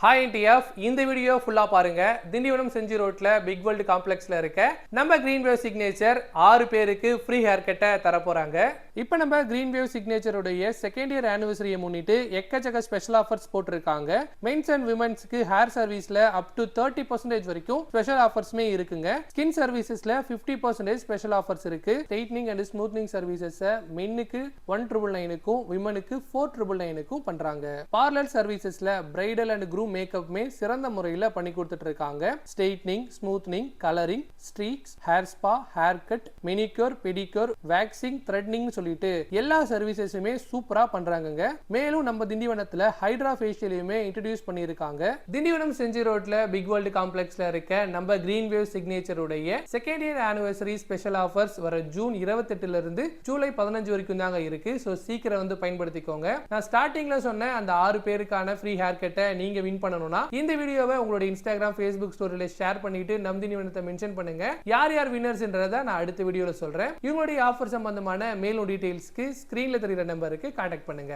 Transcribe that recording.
Hi NTF, இந்த video ஃபுல்லா பாருங்க. திண்டிவனம் செஞ்சி ரோட்ல பிக் வேர்ல்ட் காம்ப்ளெக்ஸ்ல இருக்க நம்ம கிரீன் வேவ் சிக்னேச்சர் 6 பேருக்கு ஃப்ரீ ஹேர் கட்ட தர போறாங்க. இப்போ நம்ம கிரீன் வேவ் சிக்னேச்சர் உடைய செகண்ட் இயர் ஆனிவர்சரியை முன்னிட்டு எக்கச்சக்க ஸ்பெஷல் ஆஃபர்ஸ் போட்டிருக்காங்க. மென்ஸ் அண்ட் விமென்ஸ்க்கு ஹேர் சர்வீஸ்ல அப் டு 30% வரைக்கும் ஸ்பெஷல் ஆஃபர்ஸ்மே இருக்குங்க. ஸ்கின் சர்வீசஸ்ல 50% ஸ்பெஷல் ஆஃபர்ஸ் இருக்கு. ஸ்ட்ரைட்னிங் அண்ட் ஸ்மூத்னிங் சர்வீசஸ் மென்னுக்கு 1999க்கும் விமெனுக்கு 4999க்கும் பண்றாங்க. பார்லர் சர்வீசஸ்ல பிரைடல் அண்ட் க்ரூம் மேக்கப்மே சிறந்த முறையில் பண்ணி கொடுத்துட்டு இருக்காங்க. Straightening, smoothening, colouring, streaks, hair spa, hair cut, manicure, pedicure, waxing, threading சொல்லிட்டு எல்லா சர்வீசஸுமே சூப்பரா பண்றாங்க. மேலும் நம்ம திண்டிவனத்துல ஹைட்ரா ஃபேஷியலையுமே இன்ட்ரோடியூஸ் பண்ணியிருக்காங்க. திண்டிவனம் செஞ்சி ரோட்ல பிக் வேர்ல்ட் காம்ப்ளெக்ஸ்ல இருக்க நம்ம கிரீன் வேவ் சிக்னேச்சர் உடைய second year anniversary special offers வர ஜூன் 28 இருந்து ஜூலை 15 வரைக்கும் தாங்க இருக்கு. ஸோ சீக்கிரம் வந்து பயன்படுத்திக்கோங்க. நான் ஸ்டார்டிங்ல சொன்ன அந்த 6 பேருக்கான ஃப்ரீ ஹேர் கட்டை நீங்க வின் பண்ணணும்னா இந்த வீடியோவை உங்களோட இன்ஸ்டாகிராம், ஃபேஸ்புக் ஸ்டோரியில ஷேர் பண்ணிட்டு நம் திண்டிவனத்தை மென்ஷன் பண்ணுங்க. யார் யார் வின்னர்ஸ்ன்றதை நான் அடுத்த வீடியோல சொல்றேன். இவங்களுடைய ஆஃபர் சம்பந்தமான மேலும் டீடைல்ஸ்க்கு ஸ்கிரீன்ல தெரியுற நம்பருக்கு கான்டாக்ட் பண்ணுங்க.